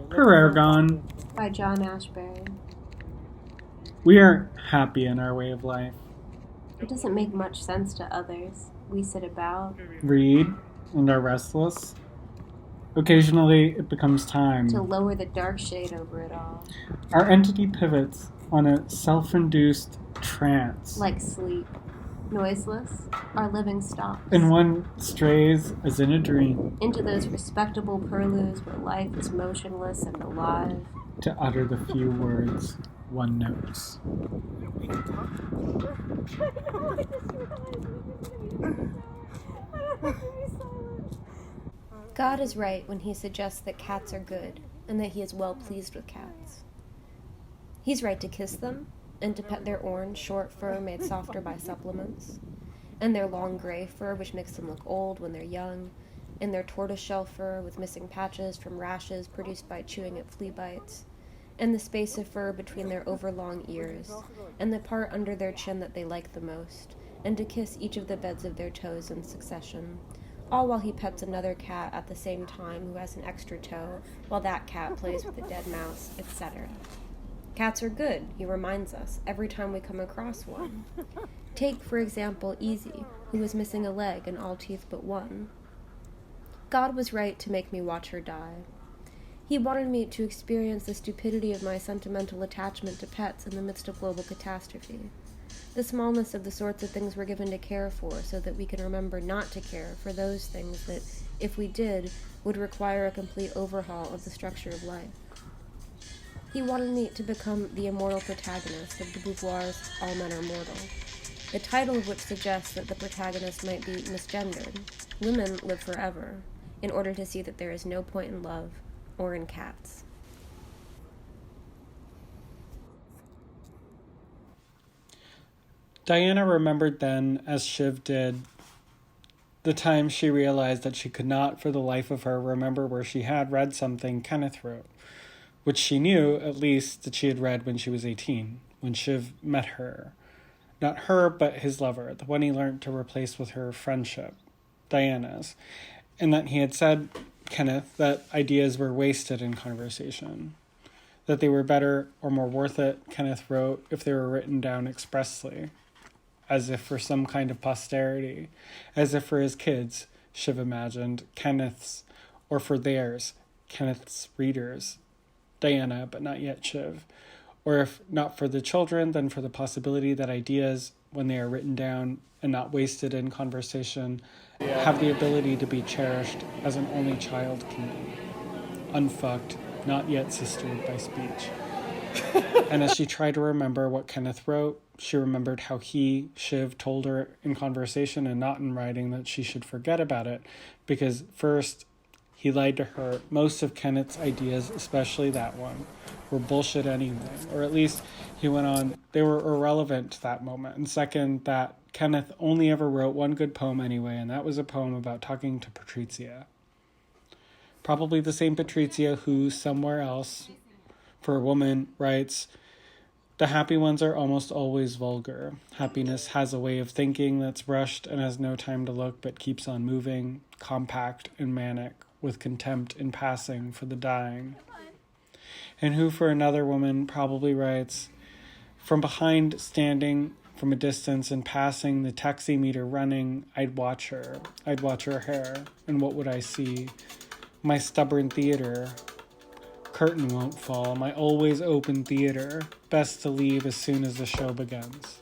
Paragon. By John Ashbery. We are happy in our way of life. It doesn't make much sense to others. We sit about, Read and are restless. Occasionally, it becomes time. to lower the dark shade over it all. Our entity pivots on a self-induced trance. Like sleep. Noiseless, our living stops. And one strays as in a dream Into those respectable purlieus where life is motionless and alive. to utter the few words one knows. God is right when he suggests that cats are good and that he is well pleased with cats. He's right to kiss them and to pet their orange, short fur made softer by supplements, and their long gray fur which makes them look old when they're young, and their tortoiseshell fur with missing patches from rashes produced by chewing at flea bites, and the space of fur between their overlong ears, and the part under their chin that they like the most, and to kiss each of the beds of their toes in succession, all while he pets another cat at the same time who has an extra toe, while that cat plays with a dead mouse, etc. Cats are good, he reminds us, every time we come across one. Take, for example, Easy, who was missing a leg and all teeth but one. God was right to make me watch her die. He wanted me to experience the stupidity of my sentimental attachment to pets in the midst of global catastrophe. The smallness of the sorts of things we're given to care for so that we can remember not to care for those things that, if we did, would require a complete overhaul of the structure of life. He wanted me to become the immortal protagonist of de Beauvoir's All Men Are Mortal, the title of which suggests that the protagonist might be misgendered. Women live forever, in order to see that there is no point in love or in cats. Diana remembered then, as Shiv did, the time she realized that she could not for the life of her remember where she had read something Kenneth wrote, which she knew, at least, that she had read when she was 18, when Shiv met her. Not her, but his lover, the one he learned to replace with her friendship, Diana's, and that he had said, Kenneth, that ideas were wasted in conversation, that they were better or more worth it, Kenneth wrote, if they were written down expressly, as if for some kind of posterity, as if for his kids, Shiv imagined, Kenneth's, or for theirs, Kenneth's readers, Diana, but not yet Shiv. Or if not for the children, then for the possibility that ideas, when they are written down and not wasted in conversation, have the ability to be cherished as an only child can be. Unfucked, not yet sistered by speech. And as she tried to remember what Kenneth wrote, she remembered how he, Shiv, told her in conversation and not in writing that she should forget about it, because first, he lied to her. Most of Kenneth's ideas, especially that one, were bullshit anyway. Or at least, he went on, they were irrelevant to that moment. And second, that Kenneth only ever wrote one good poem anyway, and that was a poem about talking to Patrizia. Probably the same Patrizia who, somewhere else, for a woman, writes, the happy ones are almost always vulgar. Happiness has a way of thinking that's rushed and has no time to look but keeps on moving, compact and manic, with contempt in passing for the dying. And who for another woman probably writes, from behind, standing from a distance and passing the taxi meter running, I'd watch her hair, and what would I see? My stubborn theater. Curtain won't fall, my always open theater, best to leave as soon as the show begins.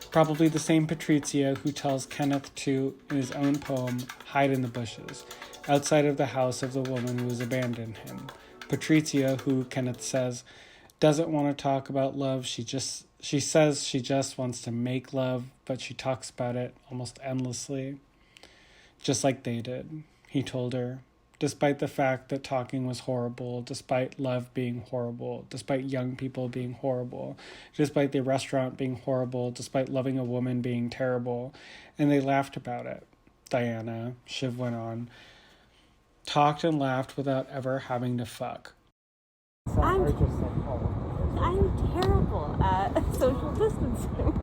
Probably the same Patrizia who tells Kenneth to, in his own poem, hide in the bushes, outside of the house of the woman who has abandoned him. Patrizia who, Kenneth says, doesn't want to talk about love, she says she just wants to make love, but she talks about it almost endlessly. Just like they did, he told her. Despite the fact that talking was horrible, despite love being horrible, despite young people being horrible, despite the restaurant being horrible, despite loving a woman being terrible, and they laughed about it. Diana, Shiv went on, talked and laughed without ever having to fuck. I'm terrible at social distancing.